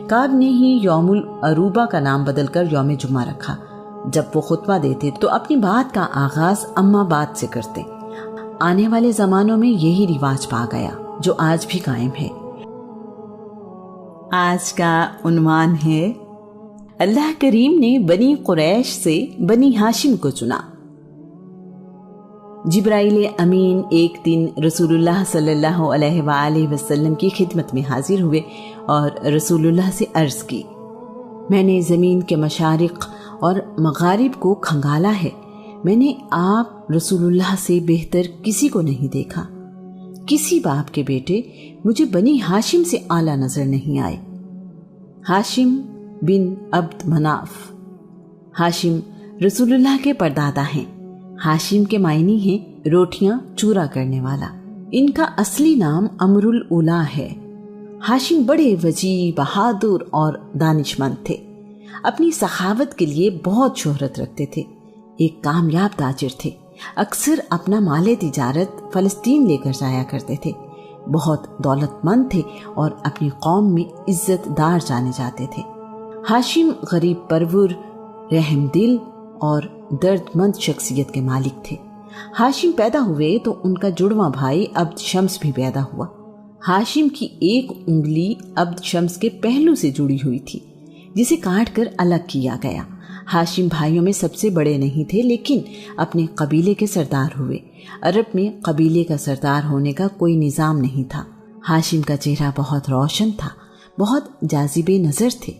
کعب نے ہی یوم العروبہ کا نام بدل کر یوم جمعہ رکھا۔ جب وہ خطبہ دیتے تو اپنی بات کا آغاز اما بات سے کرتے۔ آنے والے زمانوں میں یہی رواج پا گیا جو آج بھی قائم ہے۔ آج کا عنوان ہے اللہ کریم نے بنی قریش سے بنی ہاشم کو چنا۔ جبرائیل امین ایک دن رسول اللہ صلی اللہ علیہ وآلہ وسلم کی خدمت میں حاضر ہوئے اور رسول اللہ سے عرض کی، میں نے زمین کے مشارق اور مغارب کو کھنگالا ہے، میں نے آپ رسول اللہ سے بہتر کسی کو نہیں دیکھا۔ کسی باپ کے بیٹے مجھے بنی ہاشم سے اعلیٰ نظر نہیں آئے۔ ہاشم بن عبد مناف۔ ہاشم رسول اللہ کے پردادا ہیں۔ ہاشم کے معنی ہیں روٹیاں چورا کرنے والا۔ ان کا اصلی نام امر الاولیٰ ہے۔ ہاشم بڑے وجیح، بہادر اور دانشمند تھے۔ اپنی سخاوت کے لیے بہت شہرت رکھتے تھے۔ ایک کامیاب تاجر تھے۔ اکثر اپنا مال تجارت فلسطین لے کر جایا کرتے تھے۔ بہت دولت مند تھے اور اپنی قوم میں عزت دار جانے جاتے تھے۔ ہاشم غریب پرور، رحم دل اور درد مند شخصیت کے مالک تھے۔ ہاشم پیدا ہوئے تو ان کا جڑواں بھائی عبد شمس بھی پیدا ہوا۔ ہاشم کی ایک انگلی عبد شمس کے پہلو سے جڑی ہوئی تھی، جسے کاٹ کر الگ کیا گیا۔ ہاشم بھائیوں میں سب سے بڑے نہیں تھے، لیکن اپنے قبیلے کے سردار ہوئے۔ عرب میں قبیلے کا سردار ہونے کا کوئی نظام نہیں تھا۔ ہاشم کا چہرہ بہت روشن تھا، بہت جاذب نظر تھے۔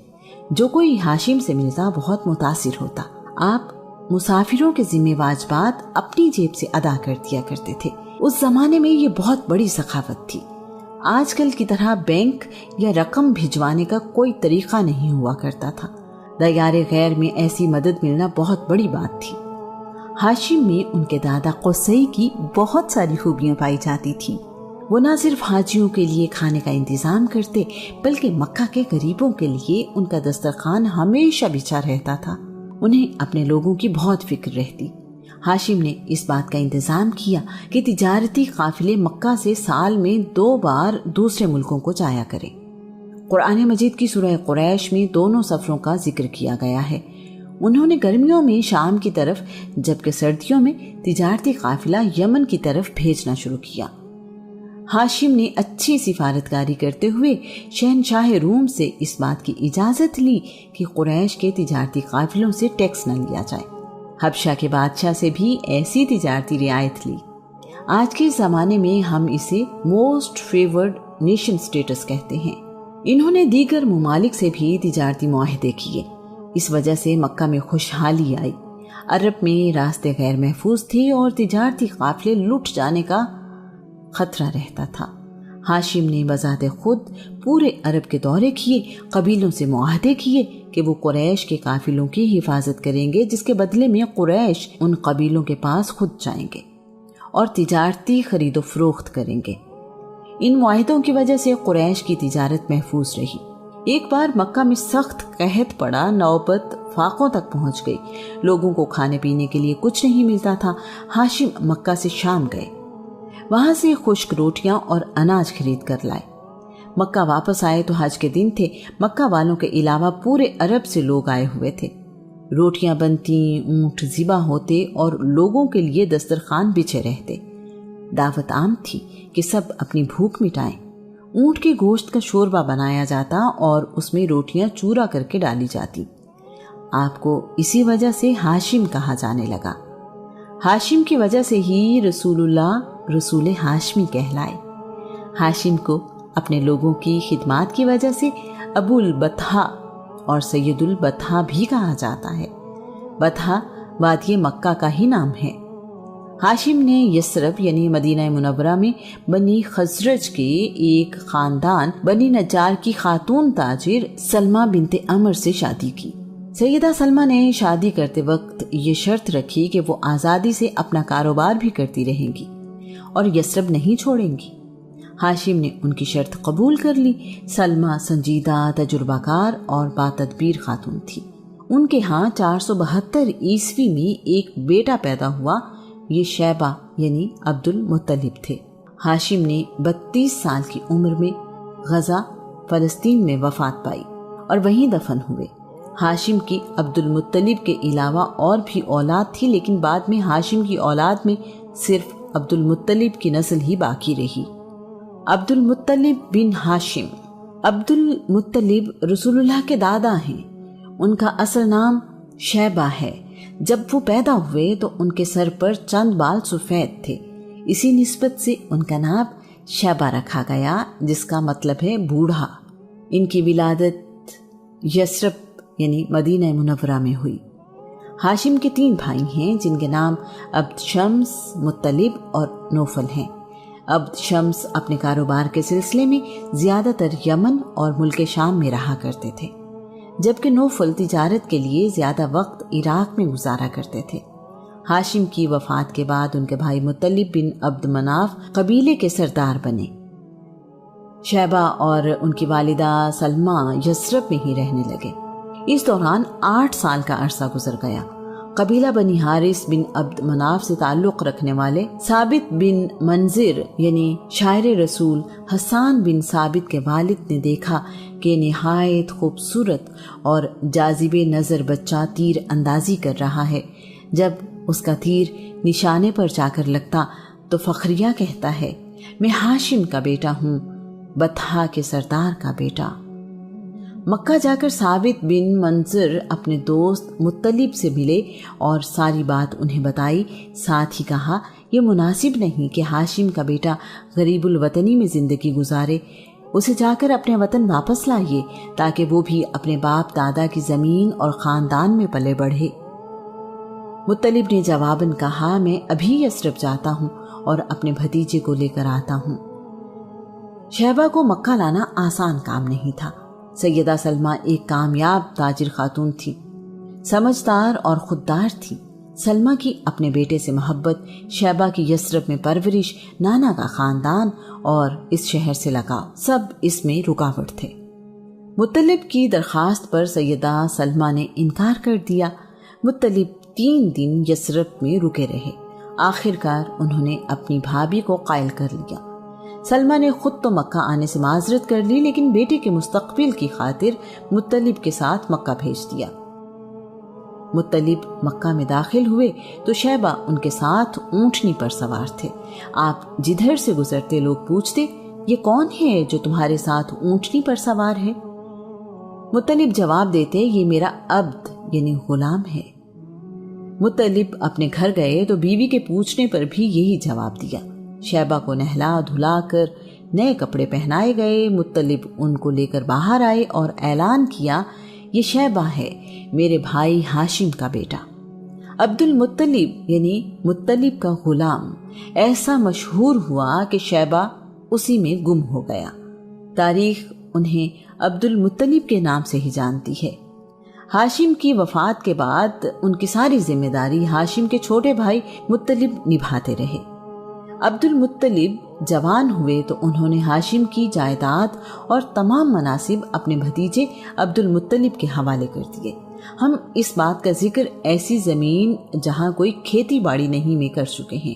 جو کوئی ہاشم سے ملتا بہت متاثر ہوتا۔ آپ مسافروں کے ذمہ واجبات اپنی جیب سے ادا کر دیا کرتے تھے۔ اس زمانے میں یہ بہت بڑی سخاوت تھی۔ آج کل کی طرح بینک یا رقم بھجوانے کا کوئی طریقہ نہیں ہوا کرتا تھا۔ دیار غیر میں ایسی مدد ملنا بہت بڑی بات تھی۔ ہاشم میں ان کے دادا قصی کی بہت ساری خوبیاں پائی جاتی تھیں۔ وہ نہ صرف حاجیوں کے لیے کھانے کا انتظام کرتے، بلکہ مکہ کے غریبوں کے لیے ان کا دسترخوان ہمیشہ بچھا رہتا تھا۔ انہیں اپنے لوگوں کی بہت فکر رہتی۔ ہاشم نے اس بات کا انتظام کیا کہ تجارتی قافلے مکہ سے سال میں 2 بار دوسرے ملکوں کو جایا کریں۔ قرآن مجید کی سورہ قریش میں دونوں سفروں کا ذکر کیا گیا ہے۔ انہوں نے گرمیوں میں شام کی طرف جبکہ سردیوں میں تجارتی قافلہ یمن کی طرف بھیجنا شروع کیا۔ ہاشم نے اچھی سفارتکاری کرتے ہوئے شہنشاہ روم سے اس بات کی اجازت لی کہ قریش کے تجارتی قافلوں سے ٹیکس نہ لیا جائے۔ حبشہ کے بادشاہ سے بھی ایسی تجارتی رعایت لی۔ آج کے زمانے میں ہم اسے موسٹ فیورڈ نیشن سٹیٹس کہتے ہیں۔ انہوں نے دیگر ممالک سے بھی تجارتی معاہدے کیے۔ اس وجہ سے مکہ میں خوشحالی آئی۔ عرب میں راستے غیر محفوظ تھے اور تجارتی قافلے لٹ جانے کا خطرہ رہتا تھا۔ ہاشم نے بذات خود پورے عرب کے دورے کیے، قبیلوں سے معاہدے کیے کہ وہ قریش کے قافلوں کی حفاظت کریں گے، جس کے بدلے میں قریش ان قبیلوں کے پاس خود جائیں گے اور تجارتی خرید و فروخت کریں گے۔ ان معاہدوں کی وجہ سے قریش کی تجارت محفوظ رہی۔ ایک بار مکہ میں سخت قحط پڑا، نوبت فاقوں تک پہنچ گئی۔ لوگوں کو کھانے پینے کے لیے کچھ نہیں ملتا تھا۔ ہاشم مکہ سے شام گئے، وہاں سے خشک روٹیاں اور اناج خرید کر لائے۔ مکہ واپس آئے تو حج کے دن تھے۔ مکہ والوں کے علاوہ پورے عرب سے لوگ آئے ہوئے تھے۔ روٹیاں بنتی، اونٹ ذبح ہوتے اور لوگوں کے لیے دسترخوان بچھے رہتے۔ دعوت عام تھی کہ سب اپنی بھوک مٹائیں۔ اونٹ کے گوشت کا شوربہ بنایا جاتا اور اس میں روٹیاں چورا کر کے ڈالی جاتی۔ آپ کو اسی وجہ سے ہاشم کہا جانے لگا۔ ہاشم کی وجہ سے ہی رسول اللہ رسول ہاشمی کہلائے۔ ہاشم کو اپنے لوگوں کی خدمات کی وجہ سے ابو البطحاء اور سید البطحاء بھی کہا جاتا ہے۔ بطحاء وادی مکہ کا ہی نام ہے۔ ہاشم نے یثرب یعنی مدینہ منورہ میں بنی خزرج کے ایک خاندان بنی نجار کی خاتون تاجر سلمہ بنت عمر سے شادی کی۔ سیدہ سلمہ نے شادی کرتے وقت یہ شرط رکھی کہ وہ آزادی سے اپنا کاروبار بھی کرتی رہیں گی اور یثرب نہیں چھوڑیں گی۔ ہاشم نے ان کی شرط قبول کر لی۔ سلمہ سنجیدہ، تجربہ کار اور باتدبیر خاتون تھی۔ ان کے ہاں 472 عیسوی میں ایک بیٹا پیدا ہوا۔ یہ شیبہ یعنی عبد المطلب تھے۔ ہاشم نے 32 سال کی عمر میں غزہ فلسطین میں وفات پائی۔ اور وہیں دفن ہوئے۔ ہاشم کی عبد المطلب کے علاوہ اور بھی اولاد تھی، لیکن بعد میں ہاشم کی اولاد میں صرف عبد المطلب کی نسل ہی باقی رہی۔ عبد المطلب بن ہاشم۔ عبد المطلب رسول اللہ کے دادا ہیں۔ ان کا اصل نام شیبہ ہے۔ جب وہ پیدا ہوئے تو ان کے سر پر چند بال سفید تھے، اسی نسبت سے ان کا نام شیبہ رکھا گیا، جس کا مطلب ہے بوڑھا۔ ان کی ولادت یثرب یعنی مدینہ منورہ میں ہوئی۔ ہاشم کے 3 بھائی ہیں جن کے نام عبد شمس، مطلب اور نوفل ہیں۔ عبد شمس اپنے کاروبار کے سلسلے میں زیادہ تر یمن اور ملک شام میں رہا کرتے تھے، جبکہ نوفل تجارت کے لیے زیادہ وقت عراق میں گزارا کرتے تھے۔ ہاشم کی وفات کے بعد ان کے بھائی مطلب بن عبد مناف قبیلے کے سردار بنے۔ شیبہ اور ان کی والدہ سلمہ یثرب میں ہی رہنے لگے۔ اس دوران 8 سال کا عرصہ گزر گیا۔ قبیلہ بنی حارث بن عبد مناف سے تعلق رکھنے والے ثابت بن منذر یعنی شاعر رسول حسان بن ثابت کے والد نے دیکھا کہ نہایت خوبصورت اور جاذب نظر بچہ تیر اندازی کر رہا ہے۔ جب اس کا تیر نشانے پر جا کر لگتا تو فخریہ کہتا ہے، میں ہاشم کا بیٹا ہوں، بطحا کے سردار کا بیٹا۔ مکہ جا کر ثابت بن منذر اپنے دوست مطلب سے ملے اور ساری بات انہیں بتائی، ساتھ ہی کہا یہ مناسب نہیں کہ ہاشم کا بیٹا غریب الوطنی میں زندگی گزارے، اسے جا کر اپنے وطن واپس لائیے تاکہ وہ بھی اپنے باپ دادا کی زمین اور خاندان میں پلے بڑھے۔ مطلب نے جواباً کہا، میں ابھی یثرب جاتا ہوں اور اپنے بھتیجے کو لے کر آتا ہوں۔ شیبہ کو مکہ لانا آسان کام نہیں تھا۔ سیدہ سلمہ ایک کامیاب تاجر خاتون تھی، سمجھدار اور خوددار تھی۔ سلمہ کی اپنے بیٹے سے محبت، شیبہ کی یثرب میں پرورش، نانا کا خاندان اور اس شہر سے لگاؤ، سب اس میں رکاوٹ تھے۔ مطلب کی درخواست پر سیدہ سلمہ نے انکار کر دیا۔ مطلب 3 دن یثرب میں رکے رہے۔ آخر کار انہوں نے اپنی بھابھی کو قائل کر لیا۔ سلمہ نے خود تو مکہ آنے سے معذرت کر لی، لیکن بیٹے کے مستقبل کی خاطر مطلب کے ساتھ مکہ بھیج دیا۔ مطلب مکہ میں داخل ہوئے تو شیبہ ان کے ساتھ اونٹنی پر سوار تھے۔ آپ جدھر سے گزرتے لوگ پوچھتے، یہ کون ہے جو تمہارے ساتھ اونٹنی پر سوار ہے؟ مطلب جواب دیتے، یہ میرا عبد یعنی غلام ہے۔ مطلب اپنے گھر گئے تو بیوی کے پوچھنے پر بھی یہی جواب دیا۔ شیبہ کو نہلا دھلا کر نئے کپڑے پہنائے گئے۔ مطلب ان کو لے کر باہر آئے اور اعلان کیا، یہ شیبہ ہے، میرے بھائی ہاشم کا بیٹا۔ عبد المطلب یعنی مطلب کا غلام ایسا مشہور ہوا کہ شیبہ اسی میں گم ہو گیا۔ تاریخ انہیں عبد المطلب کے نام سے ہی جانتی ہے۔ ہاشم کی وفات کے بعد ان کی ساری ذمہ داری ہاشم کے چھوٹے بھائی مطلب نبھاتے رہے۔ عبد المطلب جوان ہوئے تو انہوں نے ہاشم کی جائیداد اور تمام مناصب اپنے بھتیجے عبد المطلب کے حوالے کر دیے۔ ہم اس بات کا ذکر ایسی زمین جہاں کوئی کھیتی باڑی نہیں میں کر چکے ہیں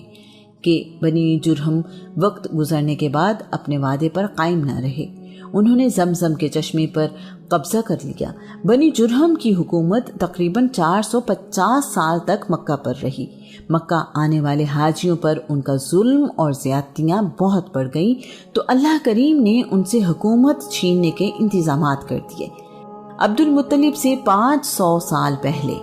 کہ بنی جرہم وقت گزرنے کے بعد اپنے وعدے پر قائم نہ رہے۔ انہوں نے زمزم کے چشمے پر قبضہ کر لیا۔ بنی جرہم کی حکومت تقریباً 450 سال تک مکہ پر رہی۔ مکہ آنے والے حاجیوں پر ان کا ظلم اور زیادتیاں بہت بڑھ گئیں تو اللہ کریم نے ان سے حکومت چھیننے کے انتظامات کر دیے۔ عبد المطلب سے 500 سال پہلے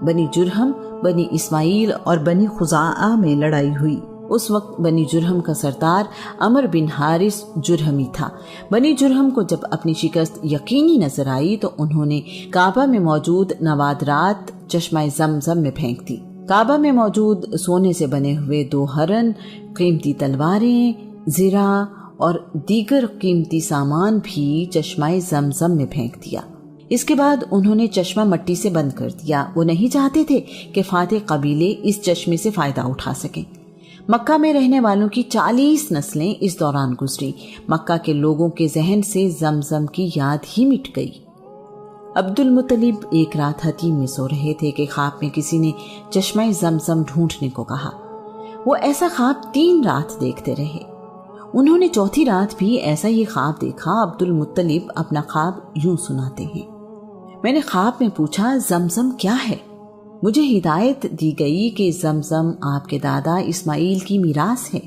بنی جرہم، بنی اسماعیل اور بنی خزاعہ میں لڑائی ہوئی۔ اس وقت بنی جرہم کا سردار عمر بن حارث جرہمی تھا۔ بنی جرہم کو جب اپنی شکست یقینی نظر آئی تو انہوں نے کعبہ میں موجود نوادرات چشمہ زمزم میں پھینک دی۔ کعبہ میں موجود سونے سے بنے ہوئے 2 ہرن، قیمتی تلواریں، زرہ اور دیگر قیمتی سامان بھی چشمہ زمزم میں پھینک دیا۔ اس کے بعد انہوں نے چشمہ مٹی سے بند کر دیا۔ وہ نہیں چاہتے تھے کہ فاتح قبیلے اس چشمے سے فائدہ اٹھا سکیں۔ مکہ میں رہنے والوں کی 40 نسلیں اس دوران گزری۔ مکہ کے لوگوں کے ذہن سے زمزم کی یاد ہی مٹ گئی۔ عبد المطلب ایک رات حتیم میں سو رہے تھے کہ خواب میں کسی نے چشمہ زمزم ڈھونڈنے کو کہا۔ وہ ایسا خواب 3 رات دیکھتے رہے۔ انہوں نے 4تھی رات بھی ایسا ہی خواب دیکھا۔ عبد المطلب اپنا خواب یوں سناتے ہیں۔ میں نے خواب میں پوچھا زمزم کیا ہے؟ مجھے ہدایت دی گئی کہ زمزم آپ کے دادا اسماعیل کی میراث ہے۔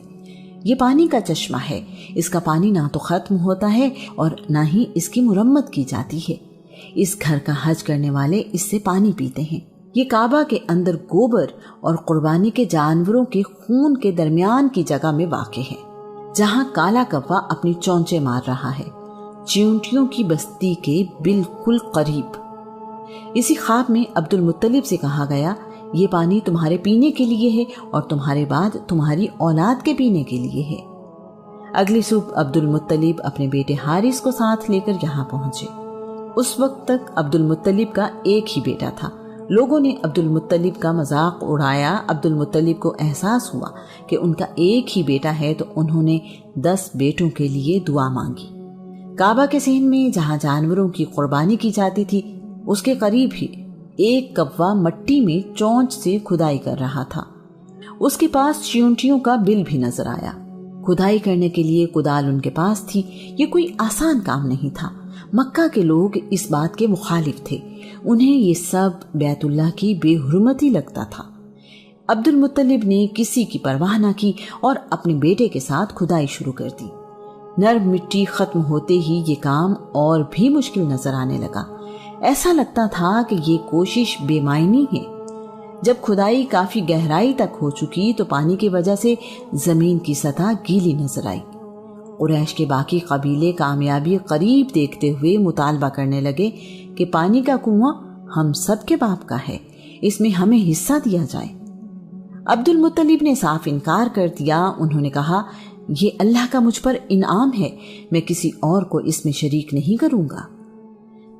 یہ پانی کا چشمہ ہے، اس کا پانی نہ تو ختم ہوتا ہے اور نہ ہی اس کی مرمت کی جاتی ہے۔ اس گھر کا حج کرنے والے اس سے پانی پیتے ہیں۔ یہ کعبہ کے اندر گوبر اور قربانی کے جانوروں کے خون کے درمیان کی جگہ میں واقع ہے، جہاں کالا کوا اپنی چونچے مار رہا ہے، چیونٹیوں کی بستی کے بالکل قریب۔ اسی خواب میں عبد المطلب سے کہا گیا یہ پانی تمہارے پینے کے لیے ہے اور تمہارے بعد تمہاری اولاد کے پینے کے لیے ہے۔ اگلی صبح عبد المطلب اپنے بیٹے حارث کو ساتھ لے کر یہاں پہنچے۔ اس وقت تک عبد المطلب کا ایک ہی بیٹا تھا۔ لوگوں نے عبد المطلب کا مذاق اڑایا۔ عبد المطلب کو احساس ہوا کہ ان کا ایک ہی بیٹا ہے تو انہوں نے 10 بیٹوں کے لیے دعا مانگی۔ کعبہ کے صحن میں جہاں جانوروں کی قربانی کی جاتی تھی اس کے قریب ہی ایک کوا مٹی میں چونچ سے کھدائی کر رہا تھا۔ اس کے پاس چیونٹیوں کا بل بھی نظر آیا۔ کھدائی کرنے کے لیے کدال ان کے پاس تھی۔ یہ کوئی آسان کام نہیں تھا۔ مکہ کے لوگ اس بات کے مخالف تھے، انہیں یہ سب بیت اللہ کی بے حرمتی لگتا تھا۔ عبد المطلب نے کسی کی پرواہ نہ کی اور اپنے بیٹے کے ساتھ کھدائی شروع کر دی۔ نرم مٹی ختم ہوتے ہی یہ کام اور بھی مشکل نظر آنے لگا۔ ایسا لگتا تھا کہ یہ کوشش بے معنی ہے۔ جب کھدائی کافی گہرائی تک ہو چکی تو پانی کی وجہ سے زمین کی سطح گیلی نظر آئی۔ قریش کے باقی قبیلے کامیابی قریب دیکھتے ہوئے مطالبہ کرنے لگے کہ پانی کا کنواں ہم سب کے باپ کا ہے، اس میں ہمیں حصہ دیا جائے۔ عبد المطلب نے صاف انکار کر دیا۔ انہوں نے کہا یہ اللہ کا مجھ پر انعام ہے، میں کسی اور کو اس میں شریک نہیں کروں گا۔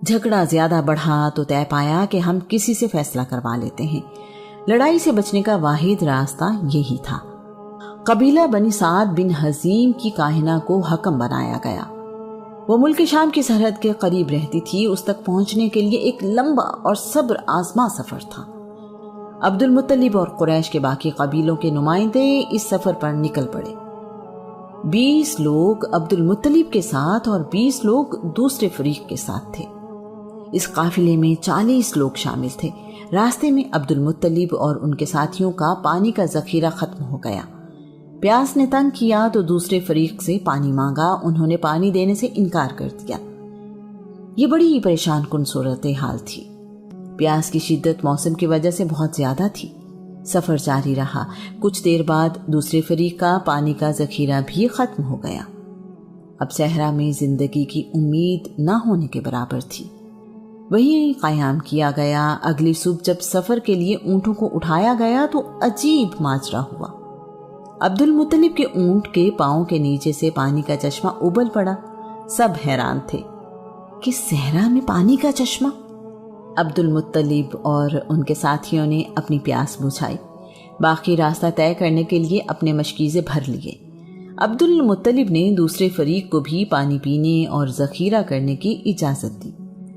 جھگڑا زیادہ بڑھا تو طے پایا کہ ہم کسی سے فیصلہ کروا لیتے ہیں۔ لڑائی سے بچنے کا واحد راستہ یہی تھا۔ قبیلہ بنی سعد بن حزیم کی کاہنہ کو حکم بنایا گیا۔ وہ ملک شام کی سرحد کے قریب رہتی تھی۔ اس تک پہنچنے کے لیے ایک لمبا اور صبر آزما سفر تھا۔ عبد المطلب اور قریش کے باقی قبیلوں کے نمائندے اس سفر پر نکل پڑے۔ 20 لوگ عبد المطلب کے ساتھ اور 20 لوگ دوسرے فریق کے ساتھ تھے۔ اس قافلے میں 40 لوگ شامل تھے۔ راستے میں عبد المطلب اور ان کے ساتھیوں کا پانی کا ذخیرہ ختم ہو گیا۔ پیاس نے تنگ کیا تو دوسرے فریق سے پانی مانگا۔ انہوں نے پانی دینے سے انکار کر دیا۔ یہ بڑی ہی پریشان کن صورتحال تھی۔ پیاس کی شدت موسم کی وجہ سے بہت زیادہ تھی۔ سفر جاری رہا۔ کچھ دیر بعد دوسرے فریق کا پانی کا ذخیرہ بھی ختم ہو گیا۔ اب صحرا میں زندگی کی امید نہ ہونے کے برابر تھی۔ وہیں قیام کیا گیا۔ اگلی صبح جب سفر کے لیے اونٹوں کو اٹھایا گیا تو عجیب ماجرا ہوا۔ عبد المطلب کے اونٹ کے پاؤں کے نیچے سے پانی کا چشمہ ابل پڑا۔ سب حیران تھے کہ صحرا میں پانی کا چشمہ۔ عبد المطلب اور ان کے ساتھیوں نے اپنی پیاس بجھائی۔ باقی راستہ طے کرنے کے لیے اپنے مشکیزے بھر لیے۔ عبد المطلب نے دوسرے فریق کو بھی پانی پینے اور ذخیرہ کرنے کی اجازت دی۔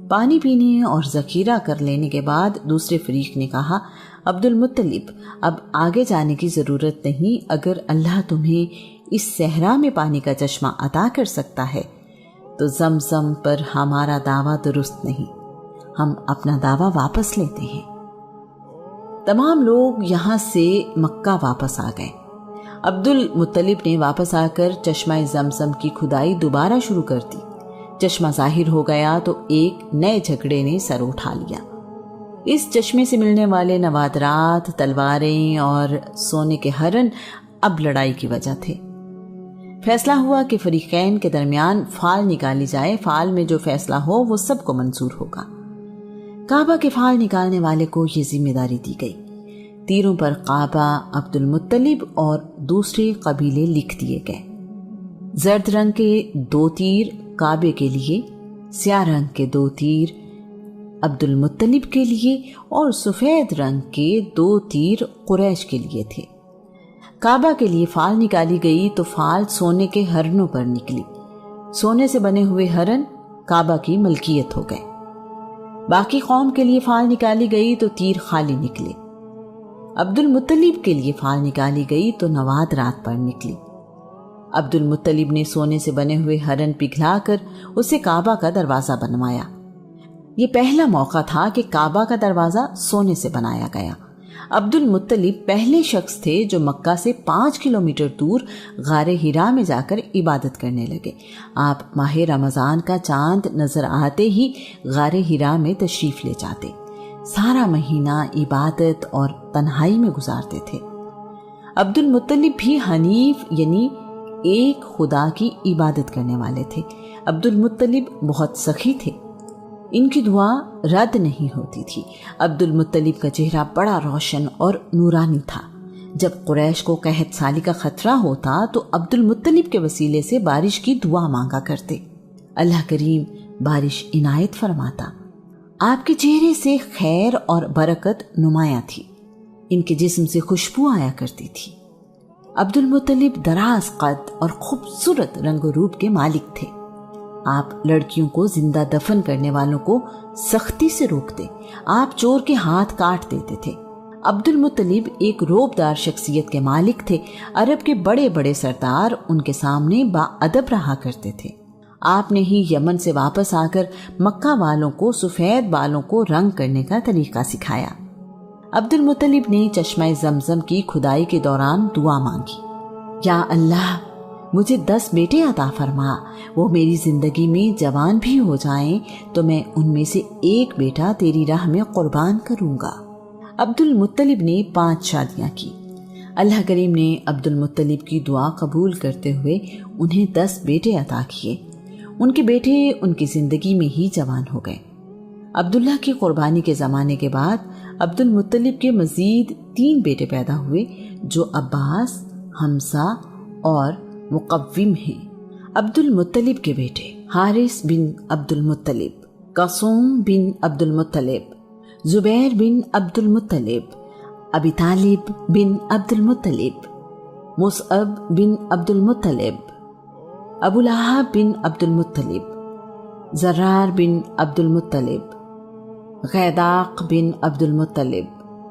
پانی پینے اور ذخیرہ کر لینے کے بعد دوسرے فریق نے کہا عبد المطلب اب آگے جانے کی ضرورت نہیں۔ اگر اللہ تمہیں اس صحرا میں پانی کا چشمہ عطا کر سکتا ہے تو زمزم پر ہمارا دعویٰ درست نہیں، ہم اپنا دعویٰ واپس لیتے ہیں۔ تمام لوگ یہاں سے مکہ واپس آ گئے۔ عبد المطلب نے واپس آ کر چشمہ زمزم کی کھدائی دوبارہ شروع کر دی۔ چشمہ ظاہر ہو گیا تو ایک نئے جھگڑے نے سر اٹھا لیا۔ اس چشمے سے ملنے والے نوادرات، تلواریں اور سونے کے ہرن اب لڑائی کی وجہ تھے۔ فیصلہ ہوا کہ فریقین کے درمیان فال نکالی جائے۔ فال میں جو فیصلہ ہو وہ سب کو منظور ہوگا۔ کعبہ کے فال نکالنے والے کو یہ ذمہ داری دی گئی۔ تیروں پر کعبہ، عبد المطلب اور دوسرے قبیلے لکھ دیے گئے۔ زرد رنگ کے 2 تیر کعبے کے لیے، سیاہ رنگ کے 2 تیر عبد المطلب کے لیے اور سفید رنگ کے 2 تیر قریش کے لیے تھے۔ کعبہ کے لیے فال نکالی گئی تو فال سونے کے ہرنوں پر نکلی۔ سونے سے بنے ہوئے ہرن کعبہ کی ملکیت ہو گئے۔ باقی قوم کے لیے فال نکالی گئی تو تیر خالی نکلے۔ عبد المطلب کے لیے فال نکالی گئی تو نواد رات پر نکلی۔ عبد المطلب نے سونے سے بنے ہوئے ہرن پگھلا کر اسے کعبہ کا دروازہ بنوایا۔ یہ پہلا موقع تھا کہ کعبہ کا دروازہ سونے سے بنایا گیا۔ عبد المطلب پہلے شخص تھے جو مکہ سے 5 کلومیٹر دور غار حرا میں جا کر عبادت کرنے لگے۔ آپ ماہ رمضان کا چاند نظر آتے ہی غار حرا میں تشریف لے جاتے، سارا مہینہ عبادت اور تنہائی میں گزارتے تھے۔ عبد المطلب بھی حنیف یعنی ایک خدا کی عبادت کرنے والے تھے۔ عبد المطلب بہت سخی تھے، ان کی دعا رد نہیں ہوتی تھی۔ عبد المطلب کا چہرہ بڑا روشن اور نورانی تھا۔ جب قریش کو قحط سالی کا خطرہ ہوتا تو عبد المطلب کے وسیلے سے بارش کی دعا مانگا کرتے، اللہ کریم بارش عنایت فرماتا۔ آپ کے چہرے سے خیر اور برکت نمایاں تھی، ان کے جسم سے خوشبو آیا کرتی تھی۔ عبد المطلب دراز قد اور خوبصورت رنگ و روپ کے مالک تھے۔ آپ لڑکیوں کو زندہ دفن کرنے والوں کو سختی سے روکتے، آپ چور کے ہاتھ کاٹ دیتے تھے۔ عبد المطلب ایک روبدار شخصیت کے مالک تھے۔ عرب کے بڑے بڑے سردار ان کے سامنے باادب رہا کرتے تھے۔ آپ نے ہی یمن سے واپس آ کر مکہ والوں کو سفید بالوں کو رنگ کرنے کا طریقہ سکھایا۔ عبد المطلب نے چشمہ زمزم کی کھدائی کے دوران دعا مانگی، یا اللہ مجھے 10 بیٹے عطا فرما، وہ میری زندگی میں جوان بھی ہو جائیں تو میں ان میں سے ایک بیٹا تیری راہ میں قربان کروں گا۔ عبد المطلب نے 5 شادیاں کی۔ اللہ کریم نے عبد المطلب کی دعا قبول کرتے ہوئے انہیں 10 بیٹے عطا کیے۔ ان کے بیٹے ان کی زندگی میں ہی جوان ہو گئے۔ عبداللہ کی قربانی کے زمانے کے بعد عبد المطلب کے مزید 3 بیٹے پیدا ہوئے جو عباس، حمزہ اور مقوم ہیں۔ عبد المطلب کے بیٹے حارث بن عبد المطلب، قاسم بن عبد المطلب، زبیر بن عبد المطلب، ابی طالب بن عبد المطلب، مصعب بن عبد المطلب، ابو لہب بن عبد المطلب، زرار بن عبد المطلب، غیداق بن عبد المطلب،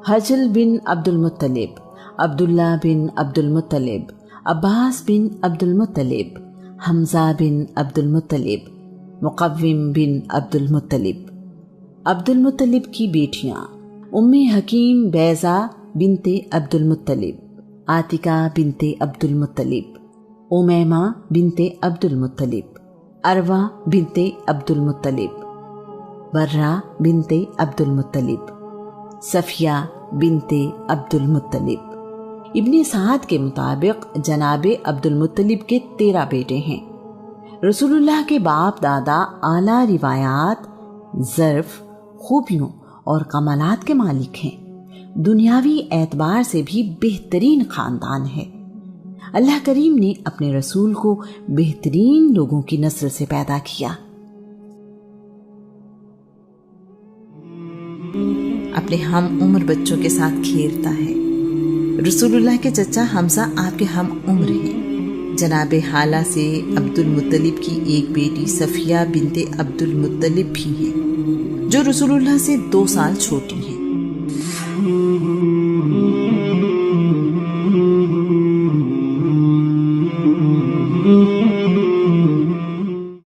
حجل بن عبد المطلب، عبداللہ بن عبد المطلب، عباس بن عبد المطلب، حمزہ بن عبد المطلب، مقوم بن عبد المطلب۔ عبد المطلب کی بیٹیاں ام حکیم بیضہ بنت عبد المطلب، عاتکہ بنت عبد المطلب، امیمہ بنت عبد المطلب، عروہ بنت عبد المطلب، برہ بنت عبد المطلب، صفیہ بنت عبد المطلب۔ ابن سعد کے مطابق جناب عبد المطلب کے 13 بیٹے ہیں۔ رسول اللہ کے باپ دادا اعلیٰ روایات، ظرف، خوبیوں اور کمالات کے مالک ہیں۔ دنیاوی اعتبار سے بھی بہترین خاندان ہے۔ اللہ کریم نے اپنے رسول کو بہترین لوگوں کی نسل سے پیدا کیا۔ اپنے ہم عمر بچوں کے ساتھ کھیلتا ہے۔ رسول اللہ کے چچا حمزہ آپ کے ہم عمر ہیں۔ جناب حالہ سے عبد المطلب کی ایک بیٹی صفیہ بنت عبد المطلب بھی ہیں جو رسول اللہ سے 2 سال چھوٹی